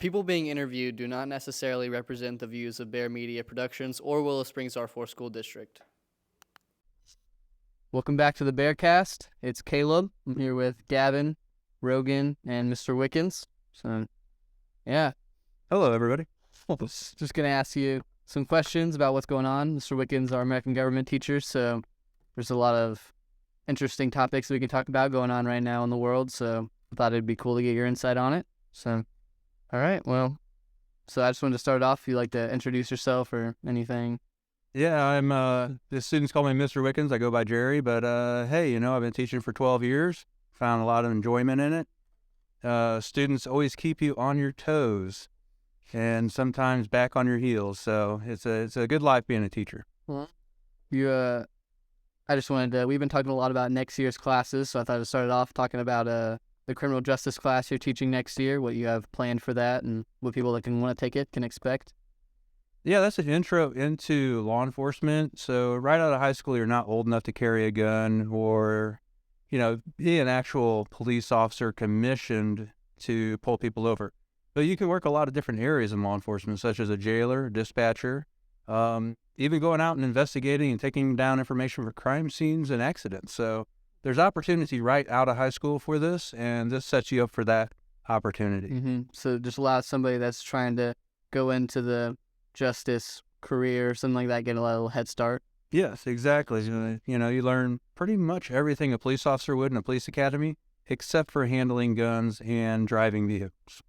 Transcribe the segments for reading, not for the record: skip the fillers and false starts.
people being interviewed do not necessarily represent the views of Bear Media Productions or Willow Springs R4 School District. Welcome back to the Bearcast. It's Caleb. I'm here with Gavin, Rogan, and Mr. Wickens. So, yeah, Hello, everybody. just going to ask you some questions about what's going on. Mr. Wickens, our American government teacher, so there's a lot of interesting topics we can talk about going on right now in the world, so I thought it'd be cool to get your insight on it. So, all right, well, so I just wanted to start off. If you'd like to introduce yourself or anything. Yeah, I'm, the students call me Mr. Wickens. I go by Jerry, but, hey, I've been teaching for 12 years, found a lot of enjoyment in it. Students always keep you on your toes and sometimes back on your heels. So it's a good life being a teacher. I just wanted to, we've been talking a lot about next year's classes, so I thought I'd start off talking about the criminal justice class you're teaching next year, what you have planned for that, and what people that can want to take it can expect. Yeah, that's an intro into law enforcement. So right out of high school, you're not old enough to carry a gun or, be an actual police officer commissioned to pull people over. But you can work a lot of different areas in law enforcement, such as a jailer, dispatcher, even going out and investigating and taking down information for crime scenes and accidents. So there's opportunity right out of high school for this, and this sets you up for that opportunity. Mm-hmm. So just allow somebody that's trying to go into the justice career or something like that, get a little head start. Yes, exactly. You learn pretty much everything a police officer would in a police academy, except for handling guns and driving vehicles.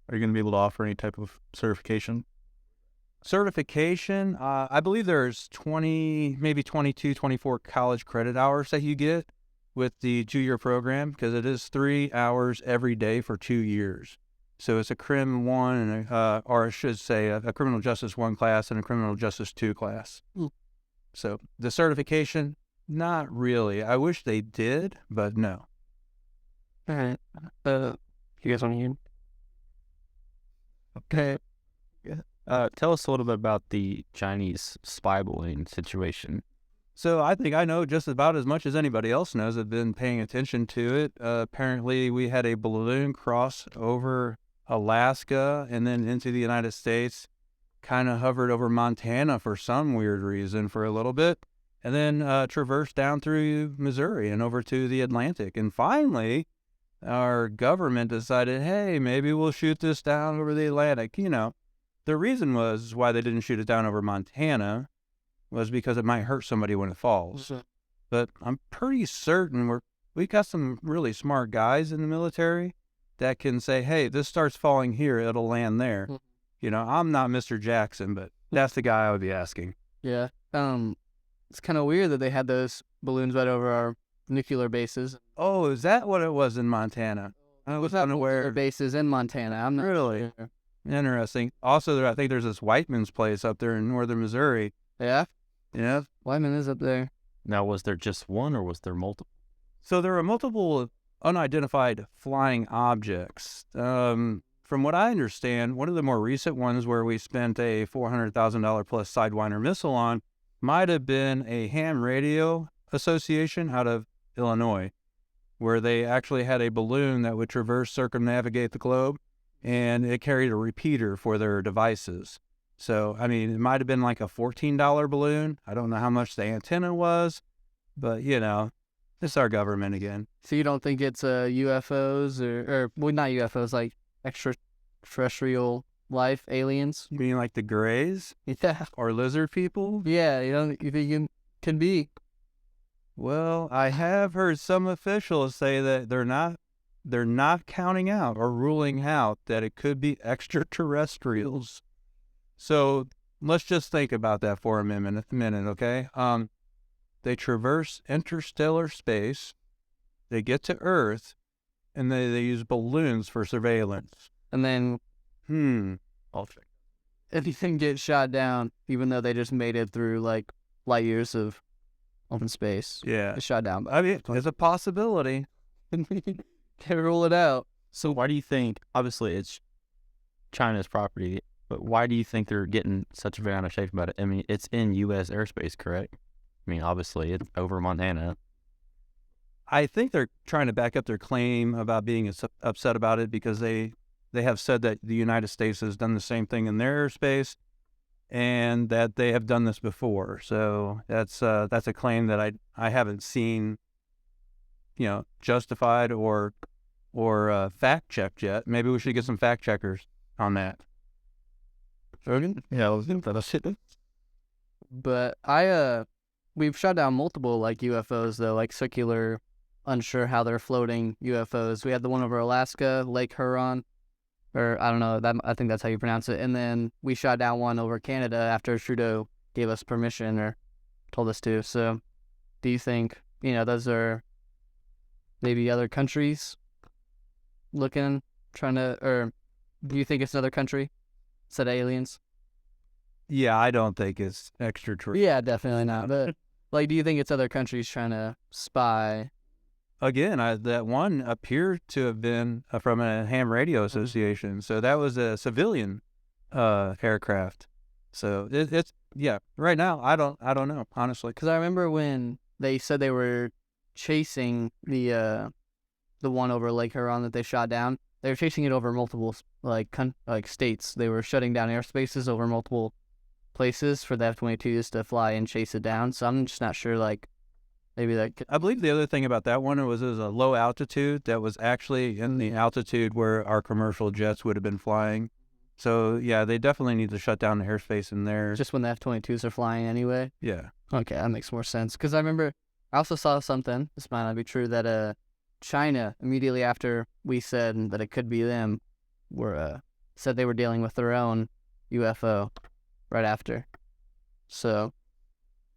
Are you going to be able to offer any type of certification? Certification, I believe there's 20, maybe 22, 24 college credit hours that you get with the 2-year program, because it is 3 hours every day for 2 years. So it's a Crim 1, and or I should say a Criminal Justice 1 class and a Criminal Justice 2 class. So the certification, not really. I wish they did, but no. All right. You guys want to hear? Okay. Tell us a little bit about the Chinese spy balloon situation. So I think I know just about as much as anybody else knows. I've been paying attention to it. Apparently, we had a balloon cross over Alaska and then into the United States, kind of hovered over Montana for some weird reason for a little bit, and then traversed down through Missouri and over to the Atlantic. And finally, our government decided, hey, maybe we'll shoot this down over the Atlantic. The reason was why they didn't shoot it down over Montana was because it might hurt somebody when it falls. Mm-hmm. But I'm pretty certain we got some really smart guys in the military that can say, hey, this starts falling here, it'll land there. Mm-hmm. I'm not Mr. Jackson, but that's the guy I would be asking. Yeah. It's kind of weird that they had those balloons right over our nuclear bases. Oh, is that what it was in Montana? I was unaware. Bases in Montana. I'm not Really sure. Interesting. Also, I think there's this Whiteman's place up there in northern Missouri. Yeah. Yeah. Wyman is up there. Now, was there just one or was there multiple? So there are multiple unidentified flying objects. From what I understand, one of the more recent ones where we spent a $400,000 plus Sidewinder missile on might have been a ham radio association out of Illinois, where they actually had a balloon that would circumnavigate the globe, and it carried a repeater for their devices. So, it might have been like a $14 balloon. I don't know how much the antenna was, but, it's our government again. So you don't think it's UFOs or well, not UFOs, like extraterrestrial life, aliens? You mean like the Greys? Yeah. Or lizard people? Yeah, you think it can be? Well, I have heard some officials say that they're not counting out or ruling out that it could be extraterrestrials. So let's just think about that for a minute, okay? They traverse interstellar space, they get to Earth, and they use balloons for surveillance. And then, I'll check. anything gets shot down, even though they just made it through like light years of open space. Yeah. It's shot down. It's a possibility. Can't rule it out. So why do you think, obviously it's China's property, but why do you think they're getting such a bad shape about it? It's in U.S. airspace, correct? Obviously it's over Montana. I think they're trying to back up their claim about being upset about it because they they have said that the United States has done the same thing in their airspace, and that they have done this before. So that's a claim that I haven't seen, justified or fact checked yet. Maybe we should get some fact checkers on that. Yeah, I was going to say But we've shot down multiple like UFOs though, like circular, unsure how they're floating UFOs. We had the one over Alaska, Lake Huron, or I don't know, I think that's how you pronounce it. And then we shot down one over Canada after Trudeau gave us permission or told us to. So do you think, those are maybe other countries or do you think it's another country instead of aliens? Yeah, I don't think it's extraterrestrial. Yeah, definitely not. But like, do you think it's other countries trying to spy? Again, that one appeared to have been from a ham radio association. So that was a civilian aircraft. So it's right now I don't know, honestly. Because I remember when they said they were chasing the one over Lake Huron that they shot down. They were chasing it over multiple like states. They were shutting down airspaces over multiple places for the F-22s to fly and chase it down. So I'm just not sure, like, maybe that I believe the other thing about that one was it was a low altitude that was actually in the altitude where our commercial jets would have been flying. So, yeah, they definitely need to shut down the airspace in there. just when the F-22s are flying anyway. Yeah. Okay, that makes more sense. Because I remember I also saw something, this might not be true, that China, immediately after we said that it could be them, said they were dealing with their own UFO right after. So,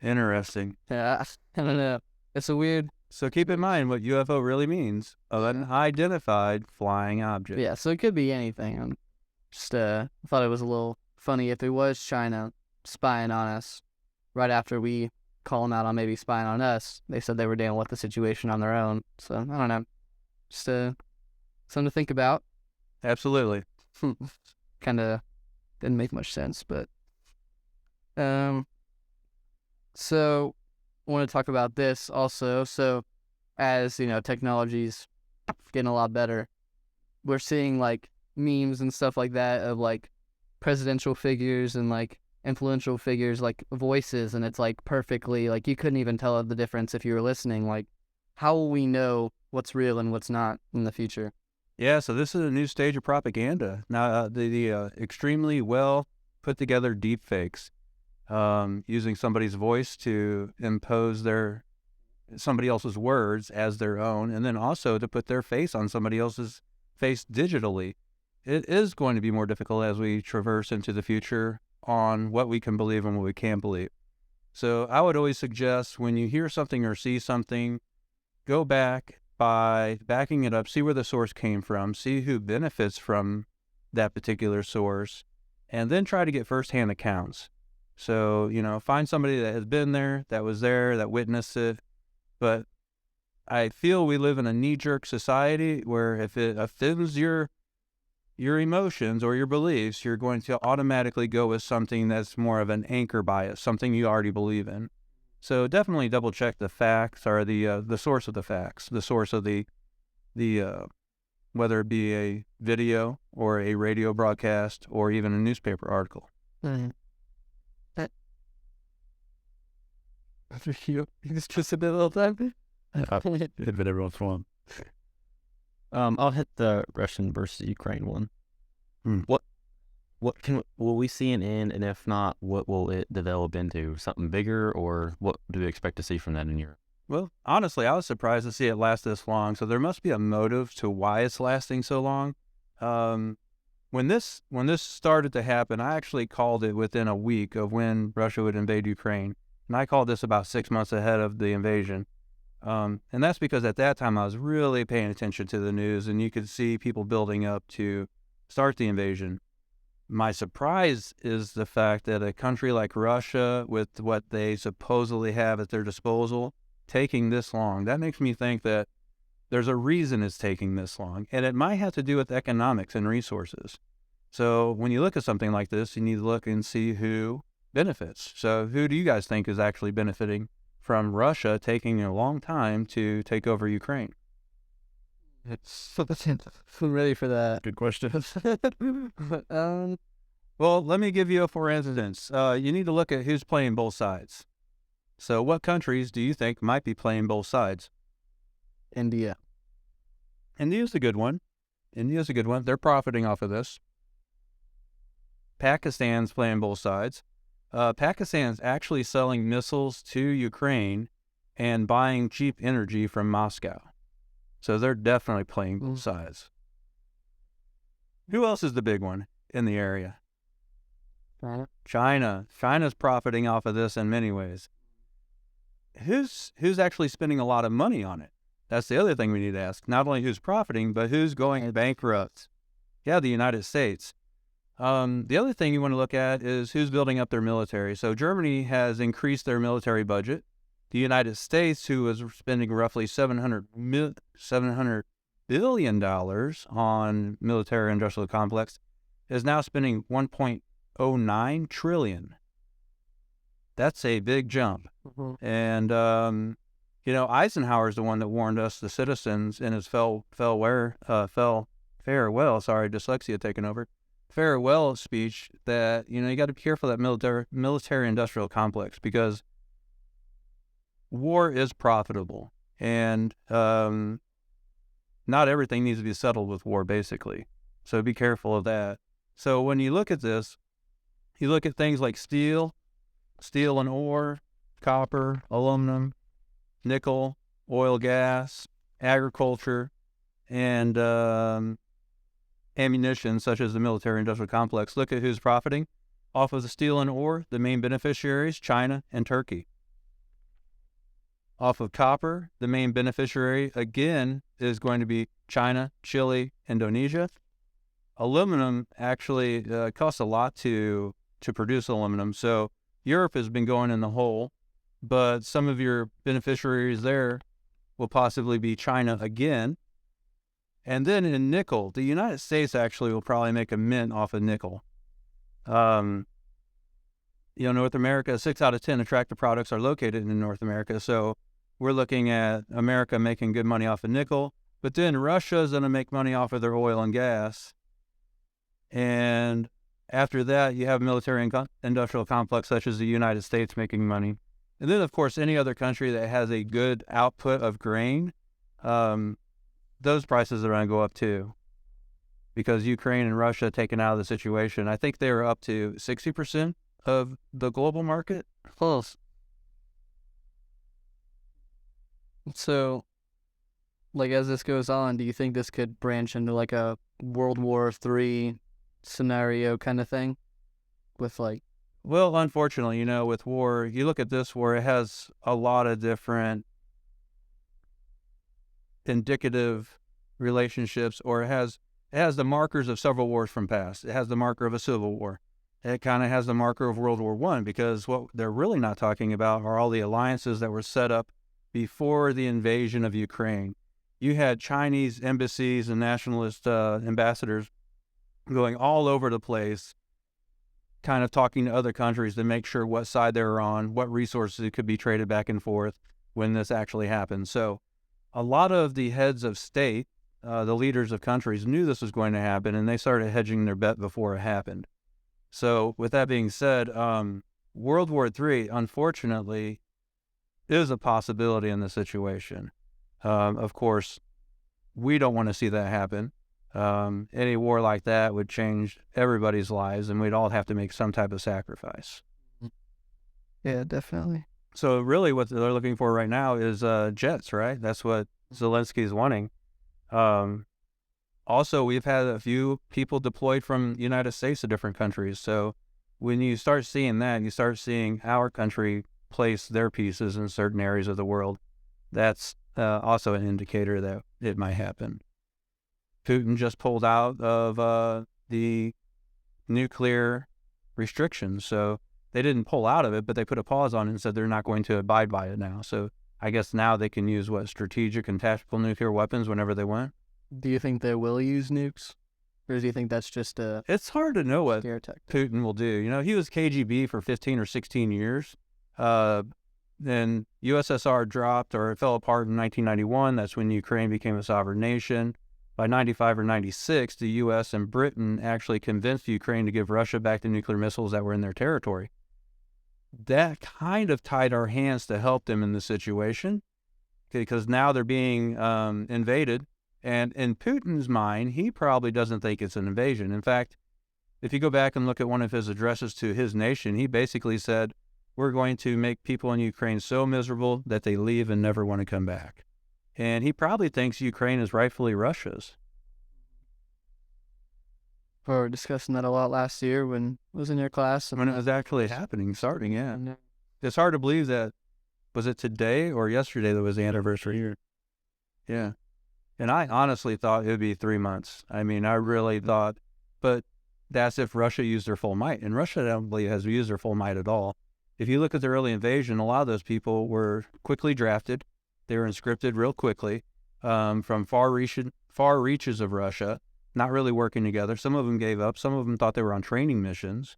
Interesting. yeah, I don't know. It's a weird... So keep in mind what UFO really means. An unidentified flying object. Yeah, so it could be anything. I'm just thought it was a little funny if it was China spying on us right after we call them out on maybe spying on us. They said they were dealing with the situation on their own. So, I don't know. Just something to think about. Absolutely. Kind of didn't make much sense, but... So, I want to talk about this also. So, as, technology's getting a lot better, we're seeing, like, memes and stuff like that of, like, presidential figures and, like, influential figures, like, voices, and it's, like, perfectly, like, you couldn't even tell the difference if you were listening. Like, how will we know what's real and what's not in the future? Yeah, so this is a new stage of propaganda. Now, the extremely well put together deep fakes, using somebody's voice to impose somebody else's words as their own, and then also to put their face on somebody else's face digitally. It is going to be more difficult as we traverse into the future on what we can believe and what we can't believe. So I would always suggest when you hear something or see something, go back by backing it up, see where the source came from, see who benefits from that particular source, and then try to get firsthand accounts. So, find somebody that has been there, that was there, that witnessed it. But I feel we live in a knee-jerk society where if it offends your emotions or your beliefs, you're going to automatically go with something that's more of an anchor bias, something you already believe in. So definitely double check the facts or the source of the facts, the source of the whether it be a video or a radio broadcast or even a newspaper article. Mm-hmm. You just a bit all time. hit it everyone's one. I'll hit the Russian versus Ukraine one. What will we see an end, and if not, what will it develop into? Something bigger, or what do we expect to see from that in Europe? Well, honestly, I was surprised to see it last this long. So there must be a motive to why it's lasting so long. When this started to happen, I actually called it within a week of when Russia would invade Ukraine. And I called this about 6 months ahead of the invasion. And that's because at that time I was really paying attention to the news, and you could see people building up to start the invasion. My surprise is the fact that a country like Russia, with what they supposedly have at their disposal, taking this long, that makes me think that there's a reason it's taking this long. And it might have to do with economics and resources. So when you look at something like this, you need to look and see who benefits. So who do you guys think is actually benefiting from Russia taking a long time to take over Ukraine? I'm ready for that. Good question. Well, let me give you a for instance. You need to look at who's playing both sides. So what countries do you think might be playing both sides? India. India's a good one. They're profiting off of this. Pakistan's playing both sides. Pakistan's actually selling missiles to Ukraine and buying cheap energy from Moscow. So they're definitely playing both sides. Who else is the big one in the area? China. China's profiting off of this in many ways. Who's actually spending a lot of money on it? That's the other thing we need to ask. Not only who's profiting, but who's going bankrupt. Yeah, the United States. The other thing you want to look at is who's building up their military. So Germany has increased their military budget. The United States, who was spending roughly $700 billion on military industrial complex, is now spending $1.09 trillion. That's a big jump. And, Eisenhower's the one that warned us, the citizens, in his farewell, dyslexia taking over, farewell speech, that, you got to be careful of that military industrial complex, because war is profitable, and not everything needs to be settled with war, basically. So be careful of that. So when you look at this, you look at things like steel and ore, copper, aluminum, nickel, oil, gas, agriculture, and ammunition, such as the military industrial complex. Look at who's profiting off of the steel and ore. The main beneficiaries, China and Turkey. Off of copper, the main beneficiary, again, is going to be China, Chile, Indonesia. Aluminum actually costs a lot to produce aluminum, so Europe has been going in the hole, but some of your beneficiaries there will possibly be China again. And then in nickel, the United States actually will probably make a mint off of nickel. North America, 6 out of 10 attractive products are located in North America. So we're looking at America making good money off of nickel, but then Russia is going to make money off of their oil and gas. And after that, you have military and industrial complex such as the United States making money. And then, of course, any other country that has a good output of grain, those prices are going to go up too, because Ukraine and Russia taken out of the situation. I think they were up to 60% of the global market. Close. So, as this goes on, do you think this could branch into like a World War III scenario kind of thing? With Well, unfortunately, with war, you look at this war, it has a lot of different indicative relationships, or it has the markers of several wars from past. It has the marker of a civil war. It kind of has the marker of World War I, because what they're really not talking about are all the alliances that were set up before the invasion of Ukraine. You had Chinese embassies and nationalist ambassadors going all over the place, kind of talking to other countries to make sure what side they were on, what resources could be traded back and forth when this actually happened. So a lot of the heads of state, the leaders of countries, knew this was going to happen, and they started hedging their bet before it happened. So with that being said, World War III, unfortunately, is a possibility in this situation. Of course, we don't want to see that happen. Any war like that would change everybody's lives, and we'd all have to make some type of sacrifice. Yeah, definitely. So really what they're looking for right now is jets, right? That's what Zelensky's wanting. Also, we've had a few people deployed from the United States to different countries. So when you start seeing that, you start seeing our country place their pieces in certain areas of the world. That's also an indicator that it might happen. Putin just pulled out of the nuclear restrictions. So they didn't pull out of it, but they put a pause on it and said they're not going to abide by it now. So I guess now they can use strategic and tactical nuclear weapons whenever they want. Do you think they will use nukes? Or do you think that's just a It's hard to know what scare tactic? Putin will do. He was KGB for 15 or 16 years. then USSR dropped or it fell apart in 1991. That's when Ukraine became a sovereign nation. By 95 or 96, the U.S. and Britain actually convinced Ukraine to give Russia back the nuclear missiles that were in their territory. That kind of tied our hands to help them in the situation, because now they're being invaded. And in Putin's mind, he probably doesn't think it's an invasion. In fact, if you go back and look at one of his addresses to his nation, he basically said, we're going to make people in Ukraine so miserable that they leave and never want to come back. And he probably thinks Ukraine is rightfully Russia's. We were discussing that a lot last year when I was in your class. When it was actually starting, yeah. It's hard to believe that, was it today or yesterday that was the anniversary here? Yeah. And I honestly thought it would be 3 months. I mean, I really thought, but that's if Russia used their full might. And Russia, I don't believe, has used their full might at all. If you look at the early invasion, a lot of those people were quickly drafted. They were conscripted real quickly from far reaches of Russia, not really working together. Some of them gave up. Some of them thought they were on training missions.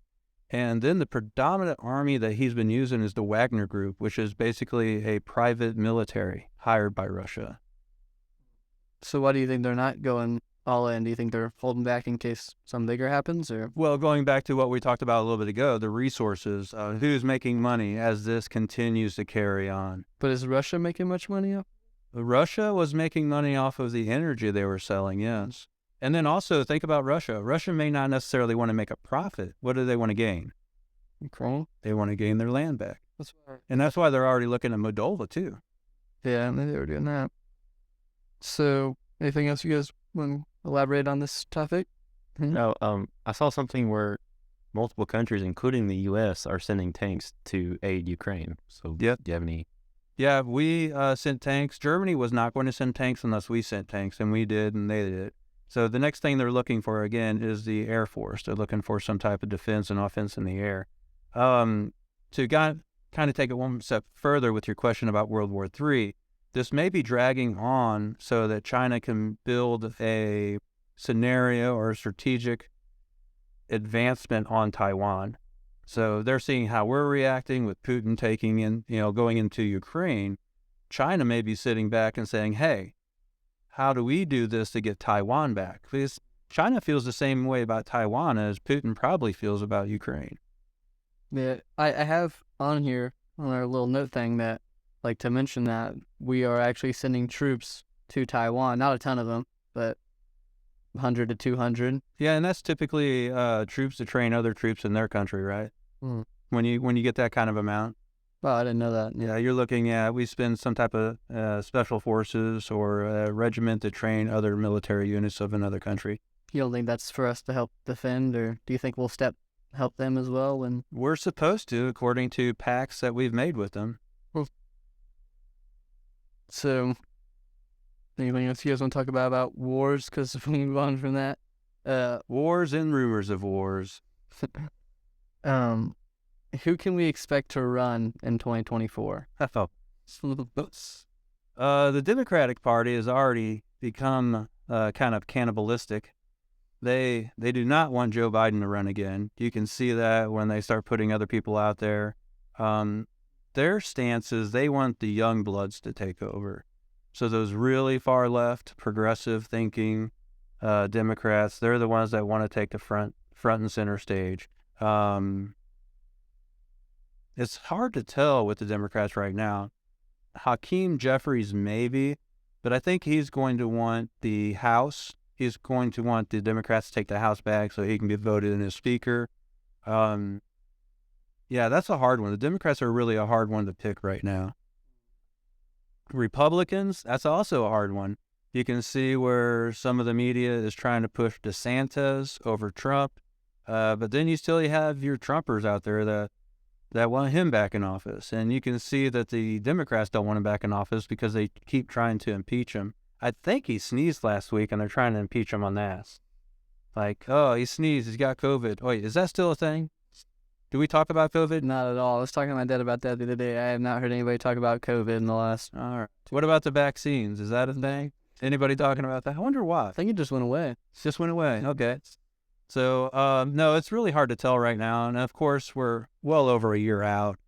And then the predominant army that he's been using is the Wagner Group, which is basically a private military hired by Russia. So why do you think they're not going all in? Do you think they're holding back in case something bigger happens? Or Well, going back to what we talked about a little bit ago, the resources, who's making money as this continues to carry on. But is Russia making much money up? Russia was making money off of the energy they were selling, yes. And then also think about Russia. Russia may not necessarily want to make a profit. What do they want to gain? Ukraine? They want to gain their land back. That's right. And that's why they're already looking at Moldova, too. Yeah, they were doing that. So, anything else you guys want to elaborate on this topic? No, I saw something where multiple countries, including the U.S., are sending tanks to aid Ukraine. So, Yep. do you have any? Yeah, we sent tanks. Germany was not going to send tanks unless we sent tanks, and we did, and they did. So the next thing they're looking for, again, is the Air Force. They're looking for some type of defense and offense in the air. To kind of take it one step further with your question about World War III, this may be dragging on so that China can build a scenario or a strategic advancement on Taiwan. So they're seeing how we're reacting with Putin going into Ukraine. China may be sitting back and saying, hey, how do we do this to get Taiwan back? Because China feels the same way about Taiwan as Putin probably feels about Ukraine. Yeah, I have on here on our little note thing that, like, to mention that we are actually sending troops to Taiwan. Not a ton of them, but 100 to 200. Yeah, and that's typically troops to train other troops in their country, right? Mm. When you get that kind of amount. Well, I didn't know that. Yeah, you're looking at, we spend some type of special forces or a regiment to train other military units of another country. You don't think that's for us to help defend, or do you think we'll help them as well? When We're supposed to, according to pacts that we've made with them. So, anything else you guys want to talk about wars? Because if we move on from that, Wars and rumors of wars. who can we expect to run in 2024? The Democratic Party has already become kind of cannibalistic. They do not want Joe Biden to run again. You can see that when they start putting other people out there. Their stance is they want the young bloods to take over. So those really far left, progressive thinking Democrats, they're the ones that want to take the front and center stage. It's hard to tell with the Democrats right now. Hakeem Jeffries maybe, but I think he's going to want the House. He's going to want the Democrats to take the House back so he can be voted in as Speaker. Yeah, that's a hard one. The Democrats are really a hard one to pick right now. Republicans, that's also a hard one. You can see where some of the media is trying to push DeSantis over Trump, but then you still have your Trumpers out there that want him back in office. And you can see that the Democrats don't want him back in office because they keep trying to impeach him. I think he sneezed last week, and they're trying to impeach him on that. Like, oh, he sneezed, he's got COVID. Wait, is that still a thing? Do we talk about COVID? Not at all. I was talking to my dad about that the other day. I have not heard anybody talk about COVID in the last. All right. What about the vaccines? Is that a thing? Anybody talking about that? I wonder why. I think it just went away. It just went away. Okay. So, no, it's really hard to tell right now. And of course, we're well over a year out.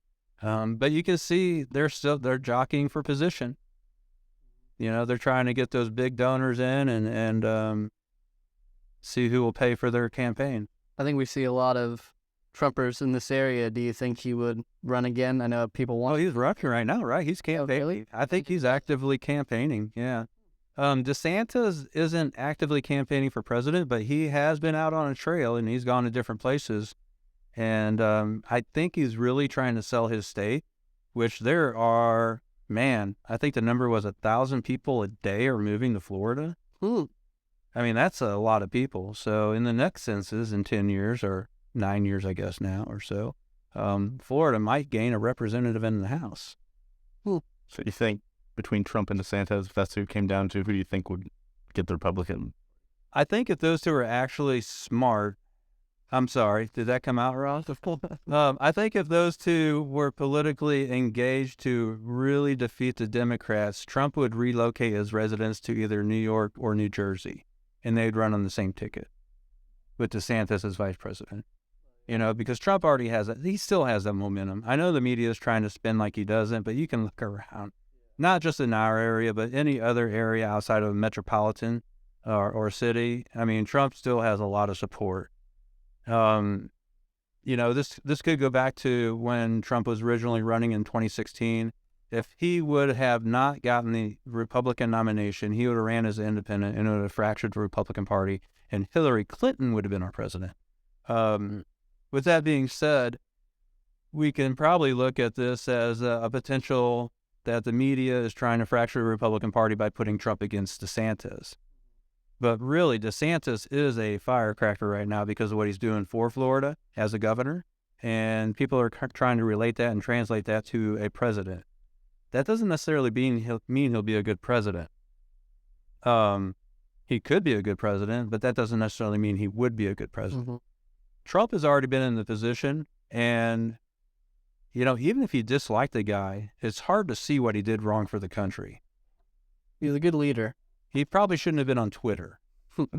But you can see they're jockeying for position. They're trying to get those big donors in and see who will pay for their campaign. I think we see a lot of Trumpers in this area. Do you think he would run again? I know people want. Oh, he's running right now, right? He's campaigning. Really? I think he's actively campaigning. Yeah. DeSantis isn't actively campaigning for president, but he has been out on a trail and he's gone to different places. And I think he's really trying to sell his state, which there are, I think the number was 1,000 people a day are moving to Florida. I mean, that's a lot of people. So in the next census in 10 years or 9 years, I guess now or so, Florida might gain a representative in the House. So you think between Trump and DeSantis, if that's who it came down to, who do you think would get the Republican? I think if those two are actually smart, I'm sorry, did that come out, Ross? I think if those two were politically engaged to really defeat the Democrats, Trump would relocate his residence to either New York or New Jersey, and they'd run on the same ticket with DeSantis as vice president. Because Trump already has he still has that momentum. I know the media is trying to spin like he doesn't, but you can look around, not just in our area, but any other area outside of a metropolitan or city. I mean, Trump still has a lot of support. This could go back to when Trump was originally running in 2016. If he would have not gotten the Republican nomination, he would have ran as an independent and it would have fractured the Republican Party, and Hillary Clinton would have been our president. With that being said, we can probably look at this as a potential that the media is trying to fracture the Republican Party by putting Trump against DeSantis. But really, DeSantis is a firecracker right now because of what he's doing for Florida as a governor, and people are trying to relate that and translate that to a president. That doesn't necessarily mean he'll be a good president. He could be a good president, but that doesn't necessarily mean he would be a good president. Mm-hmm. Trump has already been in the position, and even if you dislike the guy, it's hard to see what he did wrong for the country. He's a good leader. He probably shouldn't have been on Twitter,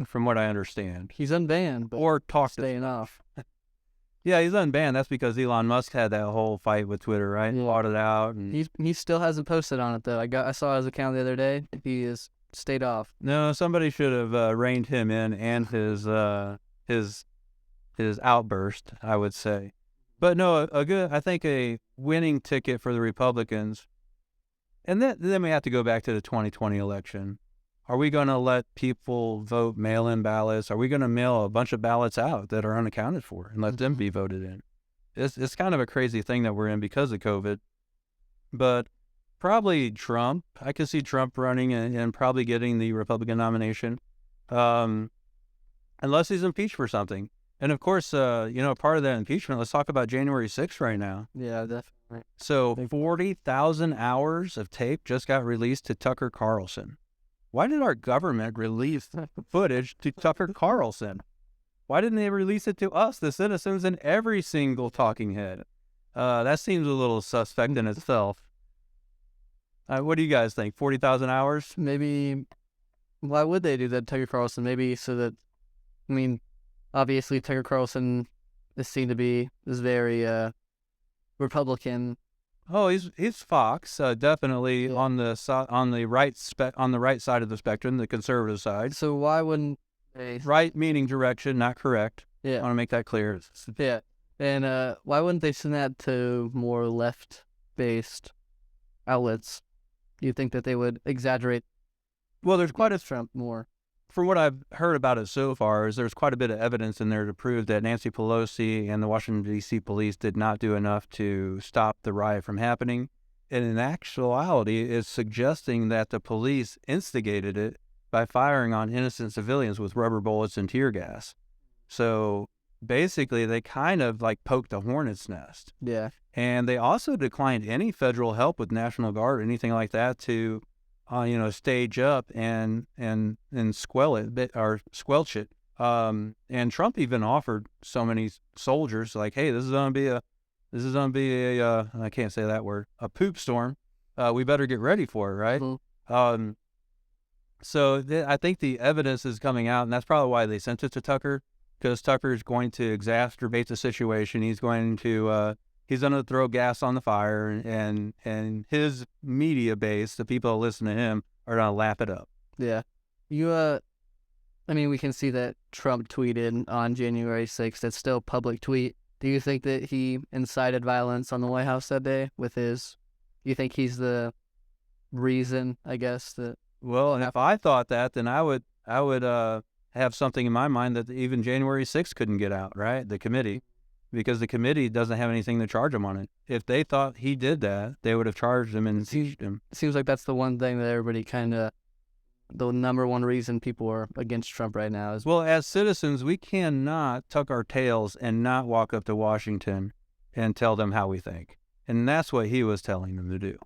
from what I understand. He's unbanned, but or talked staying off. Yeah, he's unbanned. That's because Elon Musk had that whole fight with Twitter, right? Yeah. Fought it out. And He still hasn't posted on it though. I saw his account the other day. He has stayed off. No, somebody should have reined him in and his outburst, I would say. But no, I think a winning ticket for the Republicans. And then we have to go back to the 2020 election. Are we going to let people vote mail-in ballots? Are we going to mail a bunch of ballots out that are unaccounted for and let them be voted in? It's kind of a crazy thing that we're in because of COVID. But probably Trump. I could see Trump running and probably getting the Republican nomination, unless he's impeached for something. And of course, part of that impeachment, let's talk about January 6th right now. Yeah, definitely. So 40,000 hours of tape just got released to Tucker Carlson. Why did our government release footage to Tucker Carlson? Why didn't they release it to us, the citizens, and every single talking head? That seems a little suspect in itself. What do you guys think? 40,000 hours? Maybe. Why would they do that to Tucker Carlson? Maybe so that, obviously Tucker Carlson is seen to be very Republican. Oh, he's Fox, definitely. Yeah. on the right side of the spectrum, the conservative side. So why wouldn't they? Right meaning direction, not correct. I Yeah, want to make that clear. yeah. And why wouldn't they send that to more left-based outlets? Do you think that they would exaggerate? Well, there's quite a Trump more. From what I've heard about it so far, is there's quite a bit of evidence in there to prove that Nancy Pelosi and the Washington, D.C. police did not do enough to stop the riot from happening. And in actuality, it's suggesting that the police instigated it by firing on innocent civilians with rubber bullets and tear gas. So basically, they kind of poked a hornet's nest. Yeah. And they also declined any federal help with National Guard or anything like that to stage up and squelch it. And Trump even offered so many soldiers hey, this is gonna be a I can't say that word, a poop storm. We better get ready for it, right? Mm-hmm. So I think the evidence is coming out, and that's probably why they sent it to Tucker, because Tucker's going to exacerbate the situation. He's going to he's going to throw gas on the fire, and his media base, the people that listen to him, are going to lap it up. Yeah. I mean, we can see that Trump tweeted on January 6th. It's still a public tweet. Do you think that he incited violence on the White House that day with his... You think he's the reason, I guess, that... Well, and if I thought that, then I would have something in my mind that even January 6th couldn't get out, right? The committee, because the committee doesn't have anything to charge him on it. If they thought he did that, they would have charged him and impeached him. It seems like that's the one thing that everybody kind of... The number one reason people are against Trump right now is... Well, as citizens, we cannot tuck our tails and not walk up to Washington and tell them how we think. And that's what he was telling them to do.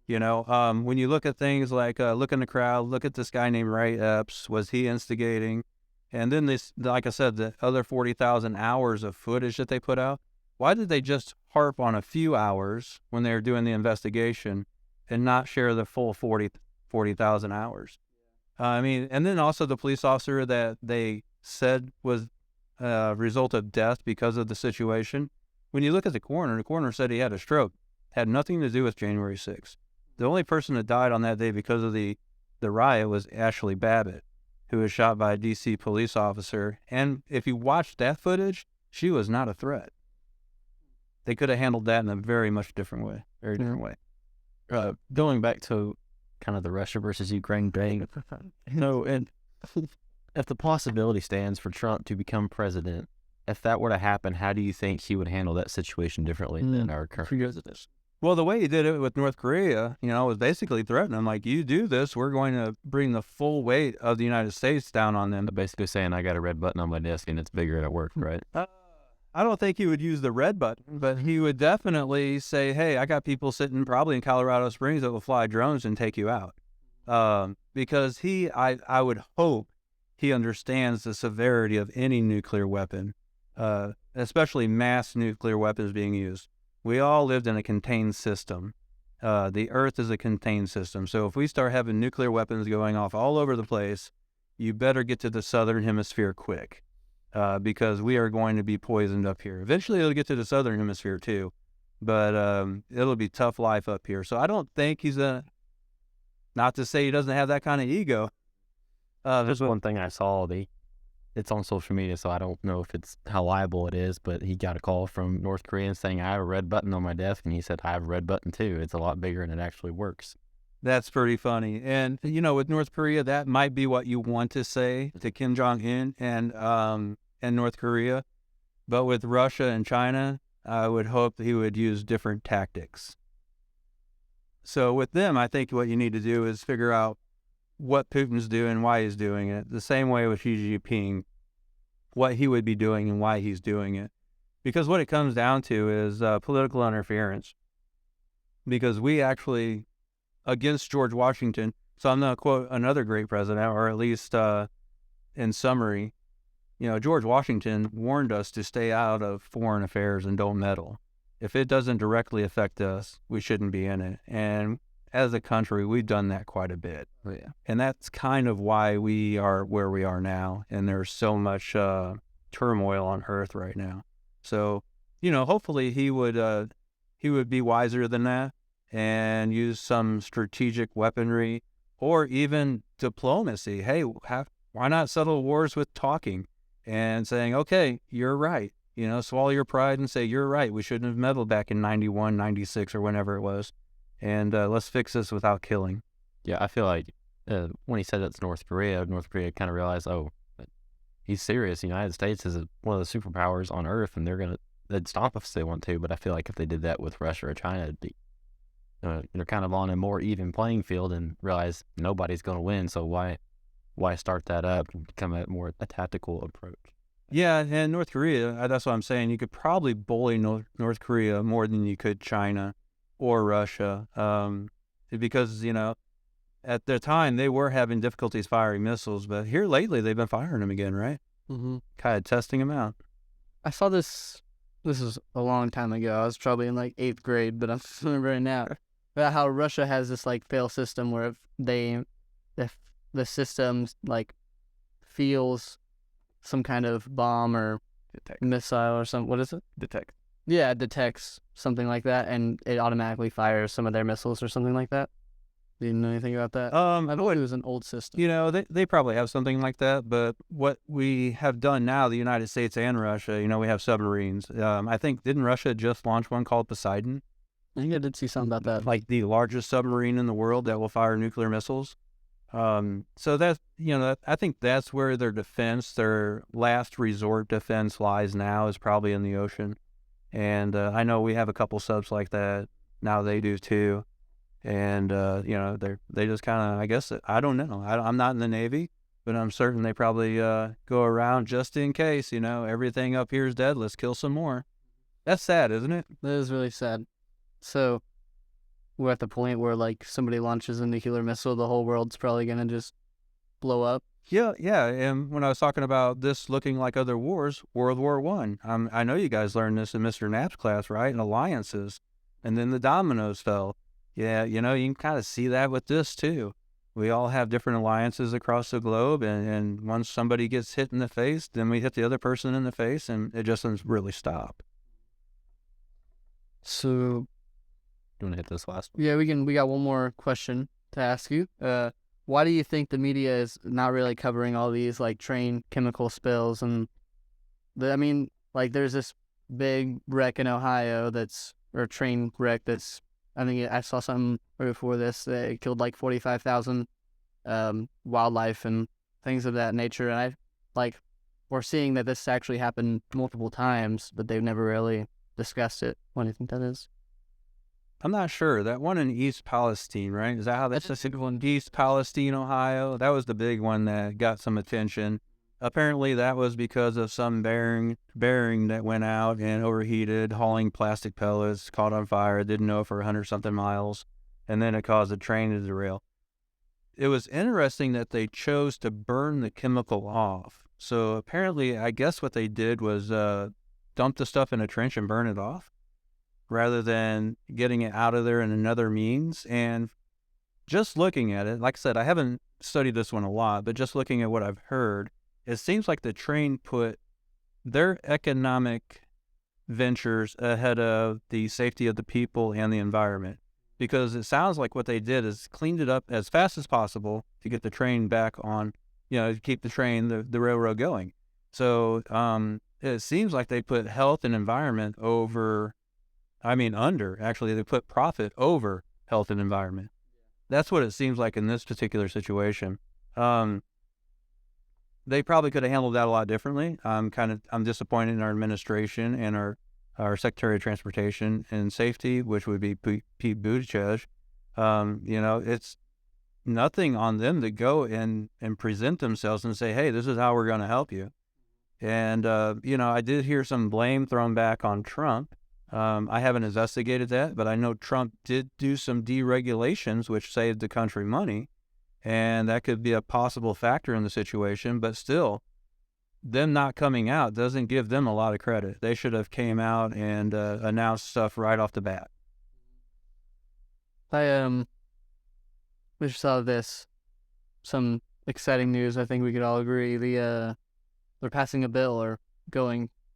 You know, when you look at things like, look in the crowd, look at this guy named Ray Epps, was he instigating? And then this, like I said, the other 40,000 hours of footage that they put out, why did they just harp on a few hours when they were doing the investigation and not share the full 40,000 hours? I mean, and then also the police officer that they said was a result of death because of the situation. When you look at the coroner said he had a stroke. Had nothing to do with January 6th. The only person that died on that day because of the riot was Ashley Babbitt, who was shot by a D.C. police officer. And if you watch that footage, she was not a threat. They could have handled that in a very much different way, different way. Going back to kind of the Russia versus Ukraine thing, and if the possibility stands for Trump to become president, if that were to happen, how do you think he would handle that situation differently than our current president? Well, the way he did it with North Korea, was basically threatening them, like, you do this, we're going to bring the full weight of the United States down on them. Basically saying, I got a red button on my desk and it's bigger at work, right? I don't think he would use the red button, but he would definitely say, hey, I got people sitting probably in Colorado Springs that will fly drones and take you out. Because I would hope he understands the severity of any nuclear weapon, especially mass nuclear weapons being used. We all lived in a contained system. The Earth is a contained system. So if we start having nuclear weapons going off all over the place, you better get to the southern hemisphere quick, because we are going to be poisoned up here. Eventually it'll get to the southern hemisphere too, but it'll be tough life up here. So I don't think he's not to say he doesn't have that kind of ego. There's one thing I saw, it's on social media, so I don't know if it's how liable it is, but he got a call from North Korea saying, I have a red button on my desk, and he said, I have a red button too. It's a lot bigger and it actually works. That's pretty funny. And, with North Korea, that might be what you want to say to Kim Jong-un and North Korea. But with Russia and China, I would hope that he would use different tactics. So with them, I think what you need to do is figure out what Putin's doing, why he's doing it. The same way with Xi Jinping, what he would be doing and why he's doing it. Because what it comes down to is political interference. Because we actually, against George Washington, so I'm going to quote another great president, or at least in summary, George Washington warned us to stay out of foreign affairs and don't meddle. If it doesn't directly affect us, we shouldn't be in it. And as a country, we've done that quite a bit. Oh, yeah. And that's kind of why we are where we are now. And there's so much turmoil on Earth right now. So, hopefully he would be wiser than that and use some strategic weaponry or even diplomacy. Hey, why not settle wars with talking and saying, okay, you're right. Swallow your pride and say, you're right. We shouldn't have meddled back in 91, 96, or whenever it was. And let's fix this without killing. Yeah, I feel like when he said it's North Korea kind of realized, he's serious. The United States is one of the superpowers on Earth, and they'd stomp us if they want to. But I feel like if they did that with Russia or China, it'd be, they're kind of on a more even playing field and realize nobody's going to win. So why start that up and become a tactical approach? Yeah, and North Korea, that's what I'm saying. You could probably bully North Korea more than you could China or Russia, because, at the time they were having difficulties firing missiles, but here lately they've been firing them again, right? Mm-hmm. Kind of testing them out. I saw this is a long time ago. I was probably in like 8th grade, but I'm remembering now about how Russia has this like fail system where if the system like feels some kind of bomb or missile or something. What is it? Yeah, it detects something like that, and it automatically fires some of their missiles or something like that. Do you know anything about that? I thought it was an old system. You know, they probably have something like that, but what we have done now, the United States and Russia, you know, we have submarines. I think, didn't Russia just launch one called Poseidon? I think I did see something about that. Like the largest submarine in the world that will fire nuclear missiles. So that's, you know, I think that's where their defense, their last resort defense lies now, is probably in the ocean. And I know we have a couple subs like that. Now they do too. And, you know, they just kind of, I guess, I don't know. I'm not in the Navy, but I'm certain they probably go around just in case, you know, everything up here is dead. Let's kill some more. That's sad, isn't it? That is really sad. So we're at the point where, like, somebody launches a nuclear missile, the whole world's probably going to just blow up. Yeah. And when I was talking about this looking like other wars, World War I, I know you guys learned this in Mr. Knapp's class, right? And alliances. And then the dominoes fell. Yeah, you know, you can kind of see that with this too. We all have different alliances across the globe, and once somebody gets hit in the face, then we hit the other person in the face, and it just doesn't really stop. So, You want to hit this last one? yeah, we got one more question to ask you. Why do you think the media is not really covering all these, like, train chemical spills? And there's this big wreck in Ohio or train wreck that's, I think I saw something right before this that it killed like 45,000 wildlife and things of that nature. And we're seeing that this actually happened multiple times, but they've never really discussed it. What do you think that is? I'm not sure. That one in East Palestine, right? Is that how that's That's a big one. East Palestine, Ohio? That was the big one that got some attention. Apparently, that was because of some bearing that went out and overheated, hauling plastic pellets, caught on fire, didn't know for 100-something miles, and then it caused the train to derail. It was interesting that they chose to burn the chemical off. So apparently, I guess what they did was dump the stuff in a trench and burn it off, rather than getting it out of there in another means. And just looking at it, like I said, I haven't studied this one a lot, but just looking at what I've heard, it seems like the train put their economic ventures ahead of the safety of the people and the environment, because it sounds like what they did is cleaned it up as fast as possible to get the train back on, you know, to keep the train, the railroad going. So it seems like they put health and environment actually they put profit over health and environment. That's what it seems like in this particular situation. They probably could have handled that a lot differently. I'm disappointed in our administration and our Secretary of Transportation and Safety, which would be Pete Buttigieg. You know, it's nothing on them to go and present themselves and say, hey, this is how we're going to help you. And, you know, I did hear some blame thrown back on Trump. I haven't investigated that, but I know Trump did do some deregulations, which saved the country money. And that could be a possible factor in the situation, but still, them not coming out doesn't give them a lot of credit. They should have came out and announced stuff right off the bat. We just saw this, some exciting news. I think we could all agree. They're passing a bill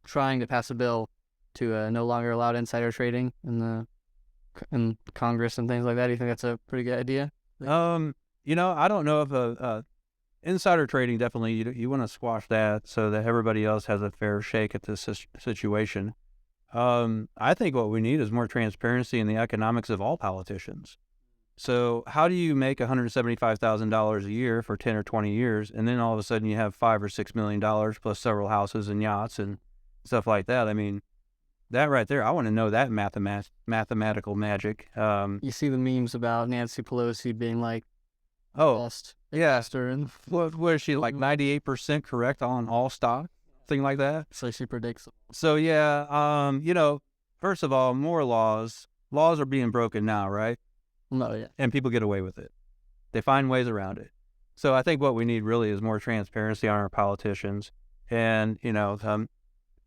trying to pass a bill to no longer allow insider trading in Congress and things like that. Do you think that's a pretty good idea? You know, I don't know if insider trading, definitely, you want to squash that so that everybody else has a fair shake at this situation. I think what we need is more transparency in the economics of all politicians. So how do you make $175,000 a year for 10 or 20 years, and then all of a sudden you have $5 or $6 million plus several houses and yachts and stuff like that? I mean, that right there, I want to know that mathematical magic. You see the memes about Nancy Pelosi being like, oh, yeah. and What is she, like 98% correct on all stock? Thing like that? so she predicts. So, yeah, you know, first of all, more laws are being broken now, right? No, yeah. And people get away with it. They find ways around it. So I think what we need really is more transparency on our politicians, and, you know,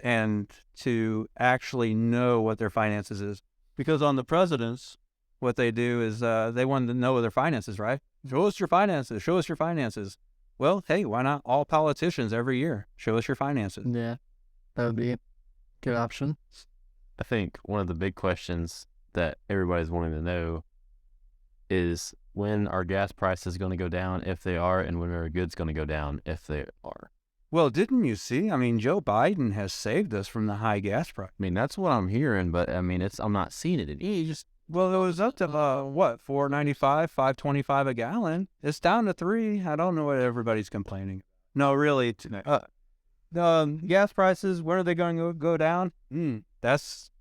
and to actually know what their finances is. Because on the presidents, what they do is they want to know their finances, right? Show us your finances. Show us your finances. Well, hey, why not all politicians every year? Show us your finances. Yeah, that would be a good option. I think one of the big questions that everybody's wanting to know is when are gas prices going to go down if they are, and when are goods going to go down if they are. Well, didn't you see? I mean, Joe Biden has saved us from the high gas price. I mean, that's what I'm hearing, but I mean, I'm not seeing it. Well, it was up to what, $4.95, $5.25 a gallon. It's down to $3. I don't know what everybody's complaining. No, really. The gas prices, when are they going to go down? That's,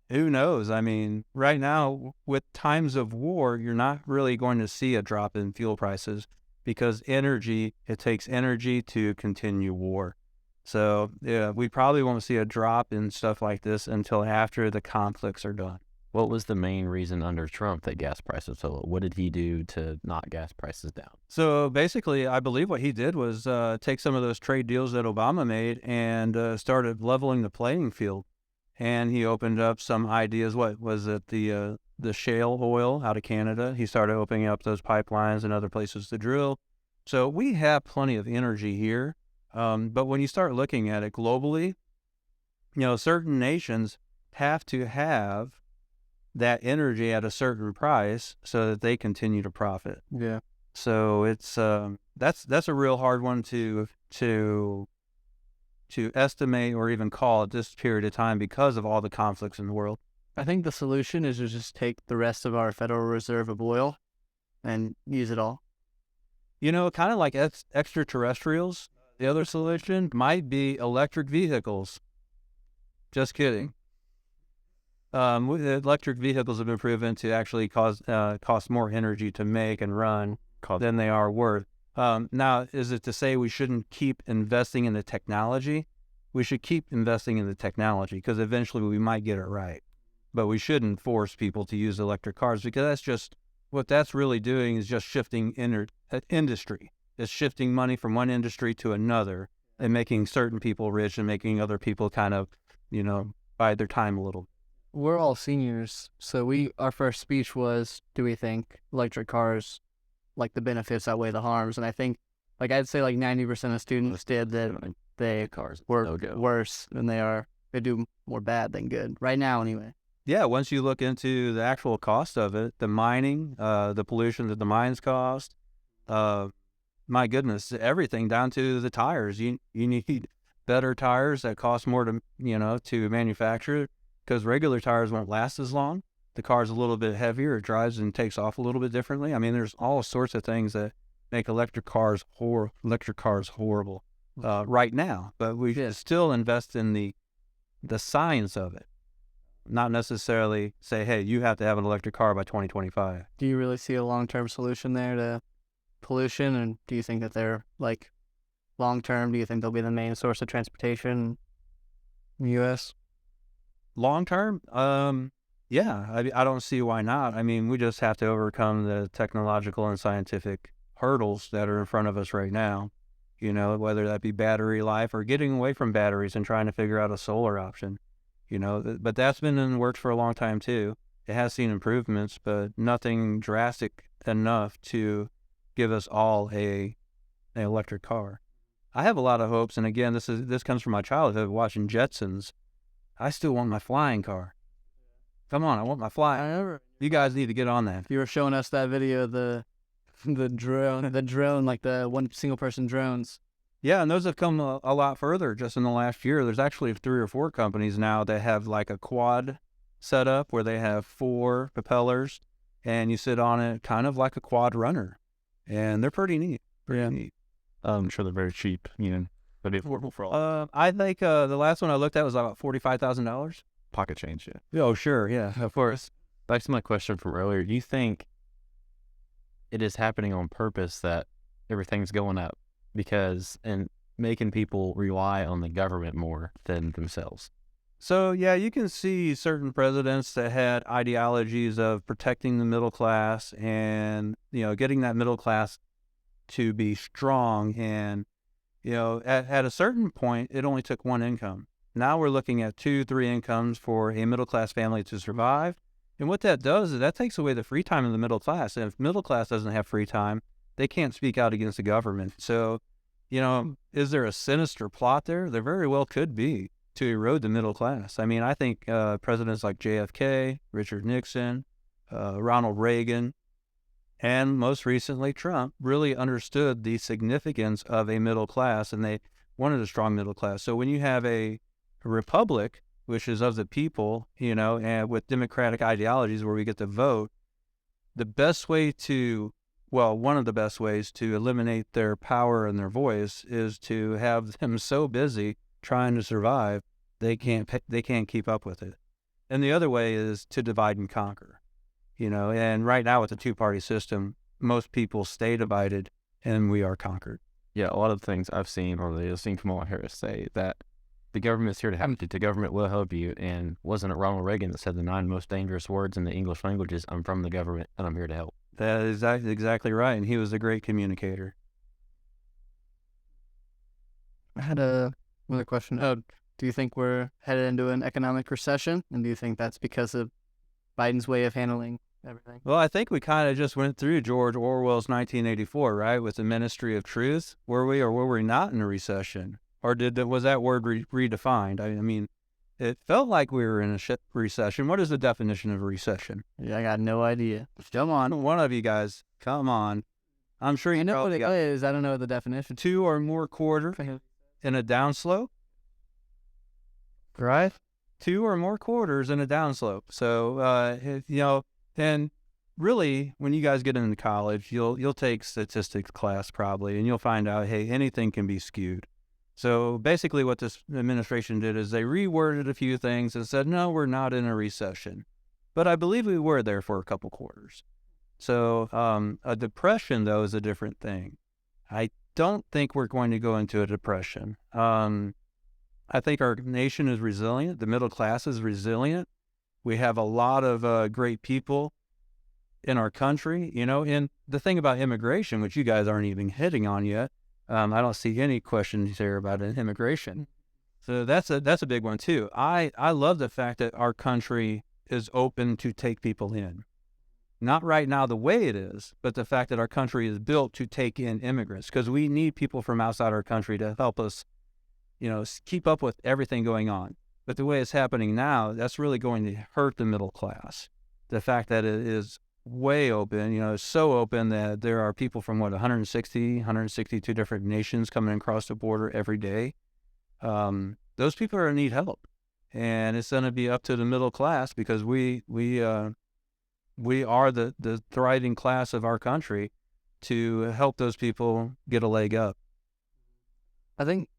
who knows? I mean, right now, with times of war, you're not really going to see a drop in fuel prices because it takes energy to continue war. So, yeah, we probably won't see a drop in stuff like this until after the conflicts are done. What was the main reason under Trump that gas prices so low? What did he do to knock gas prices down? So basically, I believe what he did was take some of those trade deals that Obama made and started leveling the playing field. And he opened up some ideas. What was it? The shale oil out of Canada. He started opening up those pipelines and other places to drill. So we have plenty of energy here. But when you start looking at it globally, certain nations have to have that energy at a certain price so that they continue to profit. Yeah. So it's that's a real hard one to estimate or even call at this period of time because of all the conflicts in the world. I think the solution is to just take the rest of our Federal Reserve of oil and use it all. Kind of like extraterrestrials. The other solution might be electric vehicles. Just kidding. Electric vehicles have been proven to actually cost more energy to make and run than they are worth. Now, is it to say we shouldn't keep investing in the technology? We should keep investing in the technology because eventually we might get it right. But we shouldn't force people to use electric cars because that's just what that's really doing is just shifting industry. It's shifting money from one industry to another and making certain people rich and making other people kind of, bide their time a little. We're all seniors, so our first speech was, do we think electric cars, like the benefits outweigh the harms? And I think, I'd say 90% of students did that they were worse than they are. They do more bad than good, right now anyway. Yeah, once you look into the actual cost of it, the mining, the pollution that the mines cost, my goodness, everything down to the tires. You need better tires that cost more to manufacture because regular tires won't last as long. The car's a little bit heavier. It drives and takes off a little bit differently. I mean, there's all sorts of things that make electric cars horrible right now. But we should still invest in the science of it, not necessarily say, hey, you have to have an electric car by 2025. Do you really see a long-term solution there to pollution? And do you think that they're long-term? Do you think they'll be the main source of transportation in the U.S.? Long-term? Yeah, I don't see why not. I mean, we just have to overcome the technological and scientific hurdles that are in front of us right now, whether that be battery life or getting away from batteries and trying to figure out a solar option, but that's been in the works for a long time too. It has seen improvements, but nothing drastic enough to give us all an electric car. I have a lot of hopes, and again, this comes from my childhood watching Jetsons. I still want my flying car. Come on, I want my flying. You guys need to get on that. You were showing us that video of the drone, like the one single person drones. Yeah, and those have come a lot further just in the last year. There's actually 3 or 4 companies now that have like a quad setup where they have 4 propellers and you sit on it kind of like a quad runner. And they're pretty neat. Neat. I'm sure they're very cheap, but affordable for all. I think the last one I looked at was about $45,000. Pocket change, yeah. Oh, sure, yeah, of course. Back to my question from earlier, do you think it is happening on purpose that everything's going up and making people rely on the government more than themselves? So, yeah, you can see certain presidents that had ideologies of protecting the middle class and, getting that middle class to be strong. And, at a certain point, it only took one income. Now we're looking at 2, 3 incomes for a middle-class family to survive. And what that does is that takes away the free time of the middle class. And if middle class doesn't have free time, they can't speak out against the government. So, is there a sinister plot there? There very well could be to erode the middle class. I mean, I think presidents like JFK, Richard Nixon, Ronald Reagan, and most recently Trump really understood the significance of a middle class, and they wanted a strong middle class. So when you have a republic, which is of the people, you know, and with democratic ideologies where we get to vote, the best way to, well, one of the best ways to eliminate their power and their voice is to have them so busy trying to survive, they can't keep up with it. And the other way is to divide and conquer, you know, and right now with the two-party system, most people stay divided and we are conquered. Yeah, a lot of things I've seen, or I've seen Kamala Harris say that the government's here to help you. The government will help you. And wasn't it Ronald Reagan that said the 9 most dangerous words in the English language is, I'm from the government and I'm here to help? That is exactly right. And he was a great communicator. I had another question. Oh, do you think we're headed into an economic recession? And do you think that's because of Biden's way of handling everything? Well, I think we kind of just went through George Orwell's 1984, right, with the Ministry of Truth. Were we or were we not in a recession? Or was that word redefined? I mean, it felt like we were in a recession. What is the definition of a recession? Yeah, I got no idea. Come on, one of you guys, come on. I'm sure you know what it is. I don't know the definition. 2 or more quarters in a downslope, right? 2 or more quarters in a downslope. So, you know, and really, when you guys get into college, you'll take statistics class probably, and you'll find out, hey, anything can be skewed. So basically what this administration did is they reworded a few things and said, no, we're not in a recession. But I believe we were there for a couple quarters. So a depression, though, is a different thing. I don't think we're going to go into a depression. I think our nation is resilient. The middle class is resilient. We have a lot of great people in our country, you know, and the thing about immigration, which you guys aren't even hitting on yet, I don't see any questions here about immigration. So that's a big one too. I love the fact that our country is open to take people in. Not right now the way it is, but the fact that our country is built to take in immigrants, because we need people from outside our country to help us, you know, keep up with everything going on. But the way it's happening now, that's really going to hurt the middle class. The fact that it is way open, you know, it's so open that there are people from 162 different nations coming across the border every day. Those people are in need help, and it's going to be up to the middle class, because we are the thriving class of our country, to help those people get a leg up. I think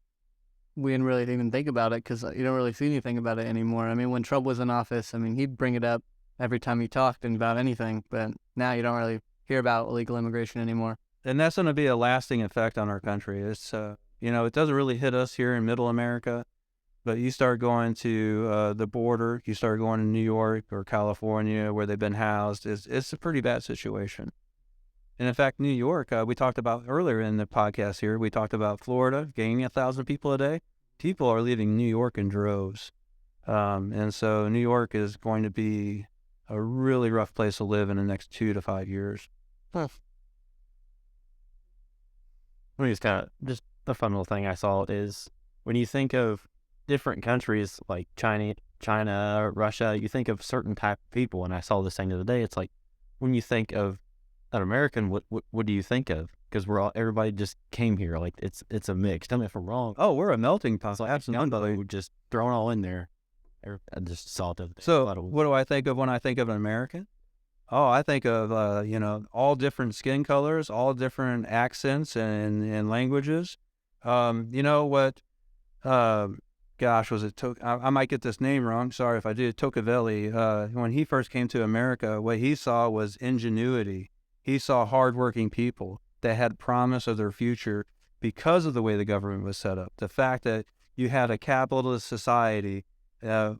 we didn't really even think about it, because you don't really see anything about it anymore. I mean, when Trump was in office, I mean, he'd bring it up every time he talked and about anything, but now you don't really hear about illegal immigration anymore. And that's going to be a lasting effect on our country. It's, you know, it doesn't really hit us here in middle America, but you start going to the border, you start going to New York or California where they've been housed, it's a pretty bad situation. And in fact, New York, we talked about earlier in the podcast here, we talked about Florida gaining 1,000 people a day. People are leaving New York in droves. And so New York is going to be a really rough place to live in the next 2 to 5 years. Huh. I mean, it's kind of just a fun little thing I saw is when you think of different countries like China, Russia, you think of certain type of people. And I saw this thing the other day. It's like when you think of an American, what do you think of? Because everybody just came here. Like it's a mix. Tell me if I'm wrong. Oh, we're a melting pot. So absolutely, just thrown all in there. I just saw it. So what do I think of when I think of an American? Oh, I think of, you know, all different skin colors, all different accents and languages. You know what, gosh, was it, I might get this name wrong. Sorry if I do. Tocqueville, when he first came to America, what he saw was ingenuity. He saw hardworking people that had promise of their future because of the way the government was set up. The fact that you had a capitalist society,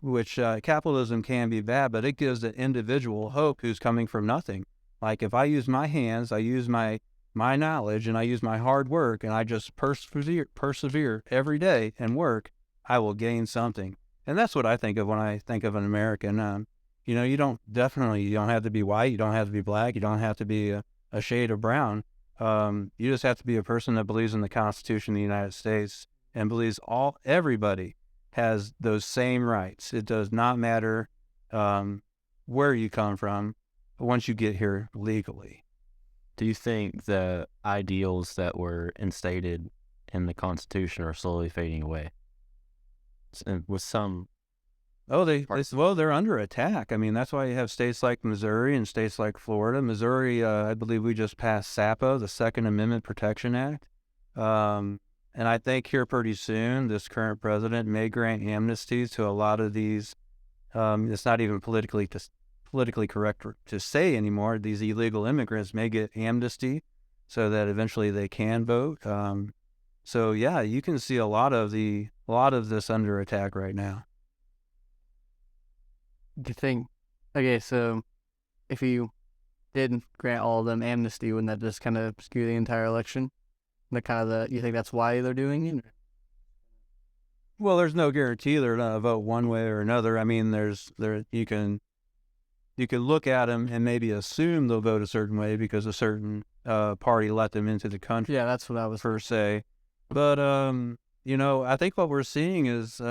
which capitalism can be bad, but it gives the individual hope who's coming from nothing. Like if I use my hands, I use my knowledge, and I use my hard work, and I just persevere every day and work, I will gain something. And that's what I think of when I think of an American. You know, you don't have to be white, you don't have to be black, you don't have to be a shade of brown. You just have to be a person that believes in the Constitution of the United States and believes everybody has those same rights. It does not matter where you come from once you get here legally. Do you think the ideals that were instated in the Constitution are slowly fading away? With some, they're under attack. I mean, that's why you have states like Missouri and states like Florida. Missouri, I believe we just passed SAPA, the Second Amendment Protection Act. And I think here pretty soon, this current president may grant amnesties to a lot of these. It's not even politically correct to say anymore. These illegal immigrants may get amnesty so that eventually they can vote. So yeah, you can see a lot of this under attack right now. Do you think? Okay, so if you did grant all of them amnesty, wouldn't that just kind of skew the entire election? You think that's why they're doing it? Well, there's no guarantee they're going to vote one way or another. I mean, you can look at them and maybe assume they'll vote a certain way because a certain party let them into the country. Yeah, that's what I was per se. But I think what we're seeing is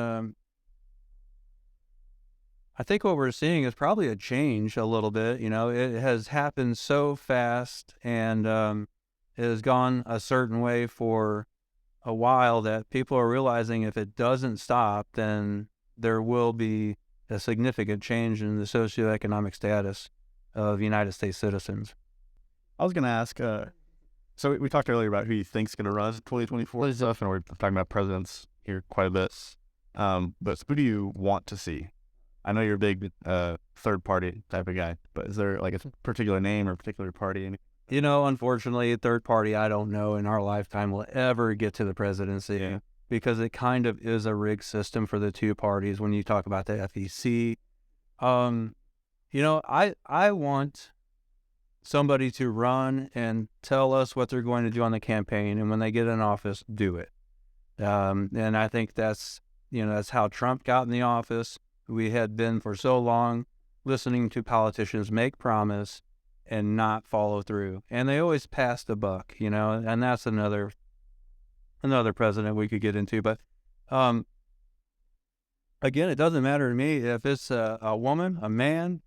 probably a change a little bit. It has happened so fast and it has gone a certain way for a while that people are realizing if it doesn't stop, then there will be a significant change in the socioeconomic status of United States citizens. I was going to ask, so we talked earlier about who you think's going to run 2024 stuff, and we're talking about presidents here quite a bit. But who do you want to see? I know you're a big third party type of guy, but is there like a particular name or a particular party? Unfortunately, third party, I don't know in our lifetime will ever get to the presidency because it kind of is a rigged system for the two parties when you talk about the FEC. I want somebody to run and tell us what they're going to do on the campaign, and when they get in office, do it. And I think that's how Trump got in the office. We had been for so long listening to politicians make promise and not follow through, and they always pass the buck, and that's another president we could get into. But again, it doesn't matter to me if it's a woman, a man,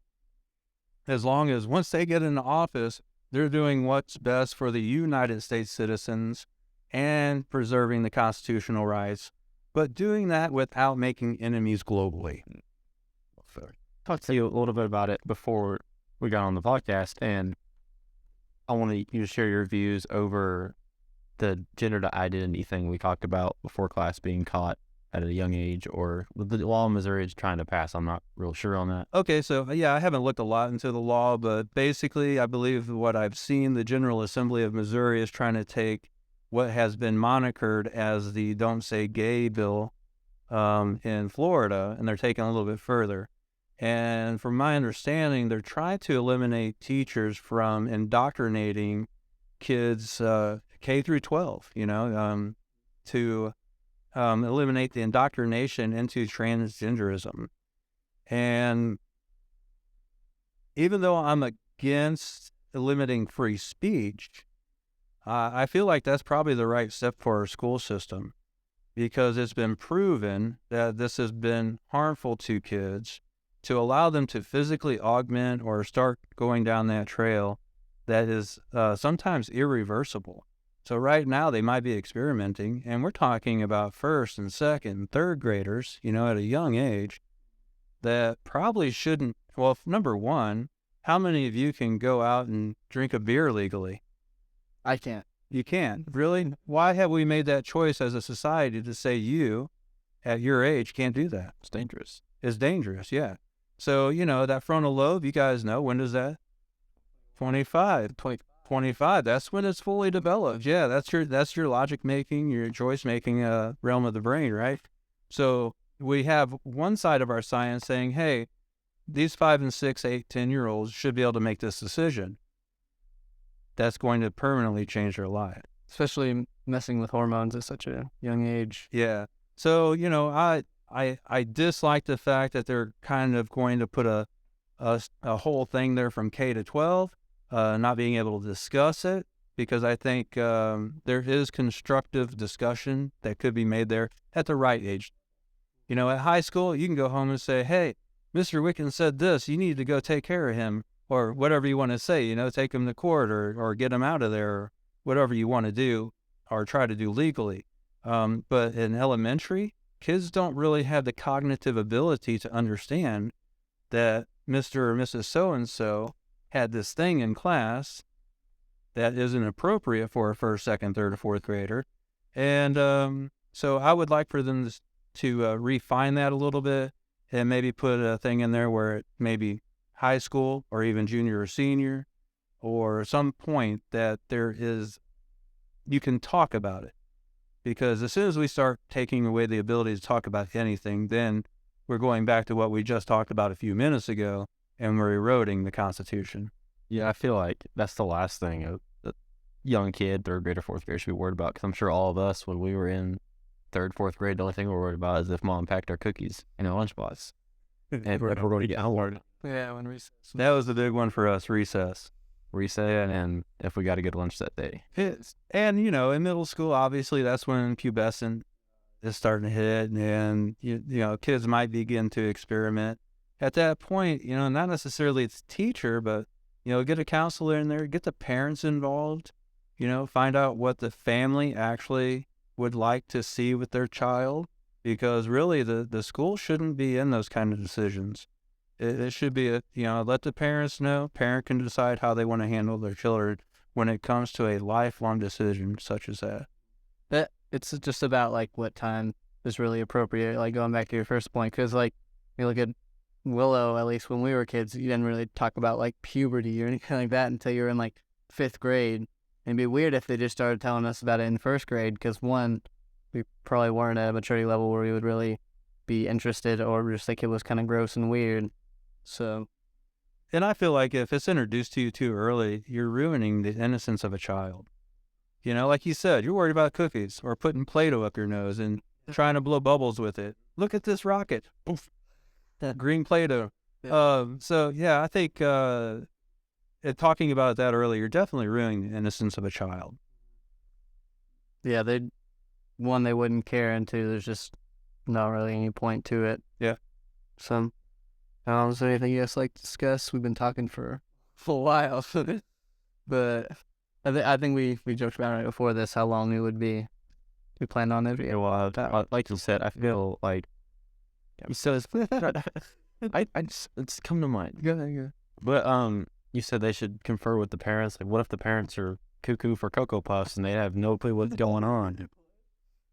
as long as once they get into office, they're doing what's best for the United States citizens and preserving the constitutional rights, but doing that without making enemies globally. Talked to you a little bit about it before we got on the podcast, and I want you to share your views over the gender identity thing we talked about before class being caught at a young age, or the law in Missouri is trying to pass. I'm not real sure on that. Okay, so I haven't looked a lot into the law, but basically I believe what I've seen, the General Assembly of Missouri is trying to take what has been monikered as the Don't Say Gay bill in Florida, and they're taking it a little bit further. And from my understanding, they're trying to eliminate teachers from indoctrinating kids K through 12, to eliminate the indoctrination into transgenderism. And even though I'm against limiting free speech, I feel like that's probably the right step for our school system, because it's been proven that this has been harmful to kids, to allow them to physically augment or start going down that trail that is sometimes irreversible. So right now they might be experimenting, and we're talking about first and second and third graders, at a young age, that probably shouldn't. Well, number one, how many of you can go out and drink a beer legally? I can't. You can't. Really? Why have we made that choice as a society to say you, at your age, can't do that? It's dangerous. It's dangerous, yeah. So, that frontal lobe, you guys know, when does that? 25. 25, that's when it's fully developed. Yeah, that's your logic making, your choice making realm of the brain, right? So we have one side of our science saying, hey, these 5 and 6, 8, 10-year-olds should be able to make this decision. That's going to permanently change their life. Especially messing with hormones at such a young age. Yeah. So, I dislike the fact that they're kind of going to put a whole thing there from K to 12, not being able to discuss it, because I think there is constructive discussion that could be made there at the right age. You know, at high school, you can go home and say, hey, Mr. Wickens said this, you need to go take care of him, or whatever you want to say, you know, take him to court or get him out of there, or whatever you want to do or try to do legally. But in elementary, kids don't really have the cognitive ability to understand that Mr. or Mrs. So-and-so had this thing in class that isn't appropriate for a first, second, third, or fourth grader. And so I would like for them to refine that a little bit and maybe put a thing in there where it maybe high school or even junior or senior or some point that you can talk about it. Because as soon as we start taking away the ability to talk about anything, then we're going back to what we just talked about a few minutes ago, and we're eroding the Constitution. Yeah, I feel like that's the last thing a young kid, third grade or fourth grade, should be worried about. Because I'm sure all of us, when we were in third, fourth grade, the only thing we're worried about is if mom packed our cookies in our lunchbox. And if we're going to get home. Yeah, when recess. That was the big one for us, recess. And if we got to get lunch that day. And, you know, in middle school, obviously, that's when pubescent is starting to hit, and, you know, kids might begin to experiment. At that point, you know, not necessarily it's teacher, but, you know, get a counselor in there, get the parents involved, you know, find out what the family actually would like to see with their child, because really the school shouldn't be in those kind of decisions. It should be, let the parents know. Parent can decide how they want to handle their children when it comes to a lifelong decision such as that. It's just about, like, what time is really appropriate, like, going back to your first point, because, like, you look at Willow, at least when we were kids, you didn't really talk about, like, puberty or anything like that until you were in, like, 5th grade. It'd be weird if they just started telling us about it in 1st grade, because, one, we probably weren't at a maturity level where we would really be interested, or just think it was kind of gross and weird. So, and I feel like if it's introduced to you too early, you're ruining the innocence of a child. You know, like you said, you're worried about cookies or putting Play-Doh up your nose and trying to blow bubbles with it. Look at this rocket. Poof. Green Play-Doh. Yeah. So, yeah, I think talking about that early, you're definitely ruining the innocence of a child. Yeah, they wouldn't care, and two, there's just not really any point to it. Yeah. So, is there anything you guys like to discuss? We've been talking for a while, but I think we joked about it before this, how long it would be. We planned on it. Yeah, well, like you said, I feel like you said it's come to mind. Yeah. But you said they should confer with the parents. Like, what if the parents are cuckoo for Cocoa Puffs and they have no clue what's going on?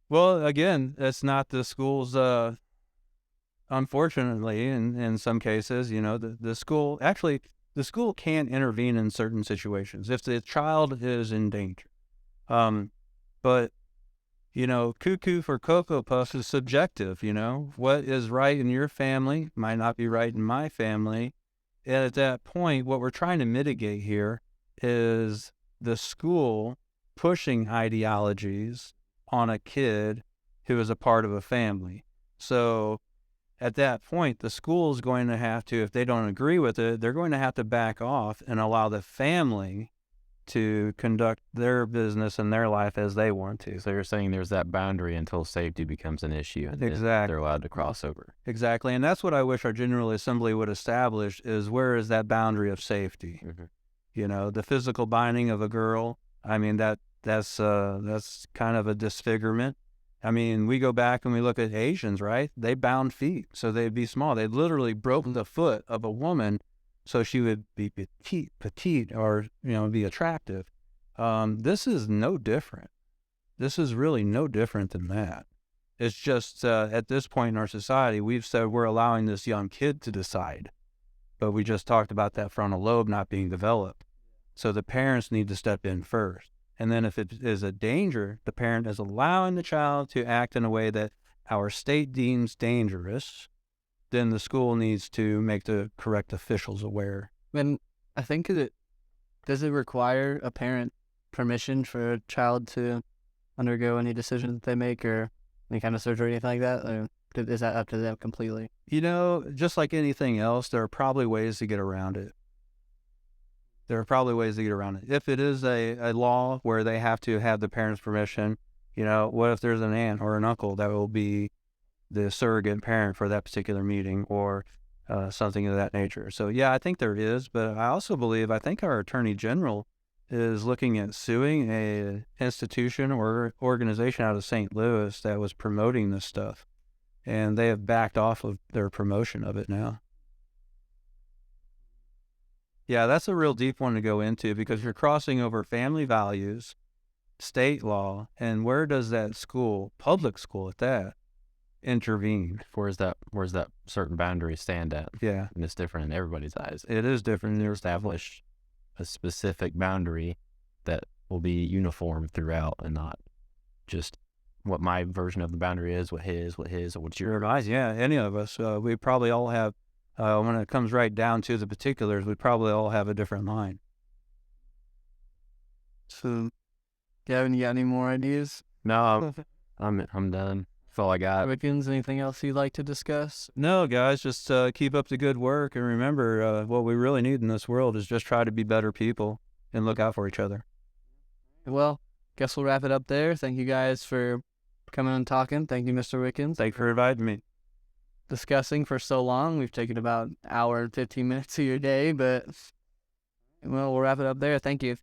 Well, again, that's not the school's. Unfortunately, in some cases, you know, the school can intervene in certain situations if the child is in danger. But, you know, cuckoo for Cocoa Puffs is subjective, you know. What is right in your family might not be right in my family. And at that point, what we're trying to mitigate here is the school pushing ideologies on a kid who is a part of a family. So at that point, the school is going to have to, if they don't agree with it, they're going to have to back off and allow the family to conduct their business and their life as they want to. So you're saying there's that boundary until safety becomes an issue, and Exactly. they're allowed to cross over. Exactly, and that's what I wish our General Assembly would establish, is where is that boundary of safety? Mm-hmm. You know, the physical binding of a girl, I mean, that's kind of a disfigurement. I mean, we go back and we look at Asians, right? They bound feet, so they'd be small. They literally broke the foot of a woman so she would be petite, or, you know, be attractive. This is no different. This is really no different than that. It's just at this point in our society, we've said we're allowing this young kid to decide. But we just talked about that frontal lobe not being developed. So the parents need to step in first. And then if it is a danger, the parent is allowing the child to act in a way that our state deems dangerous, then the school needs to make the correct officials aware. And I think does it require a parent permission for a child to undergo any decision that they make, or any kind of surgery or anything like that? Or is that up to them completely? You know, just like anything else, there are probably ways to get around it. If it is a law where they have to have the parents' permission, you know, what if there's an aunt or an uncle that will be the surrogate parent for that particular meeting or something of that nature. So yeah, I think there is, but I think our Attorney General is looking at suing a institution or organization out of St. Louis that was promoting this stuff, and they have backed off of their promotion of it now. Yeah, that's a real deep one to go into because you're crossing over family values, state law, and where does that school, public school at that, intervene? Where's that certain boundary stand at? Yeah, And it's different in everybody's eyes. it is different. They establish a specific boundary that will be uniform throughout and not just what my version of the boundary is, what his, or what's your. Your eyes, yeah, any of us. We probably all have, when it comes right down to the particulars, we probably all have a different line. So, Gavin, you got any more ideas? No, I'm done. That's all I got. Wickens, anything else you'd like to discuss? No, guys, just keep up the good work. And remember, what we really need in this world is just try to be better people and look out for each other. Well, guess we'll wrap it up there. Thank you guys for coming and talking. Thank you, Mr. Wickens. Thanks for inviting me. Discussing for so long. We've taken about an hour and 15 minutes of your day, but well, we'll wrap it up there. Thank you.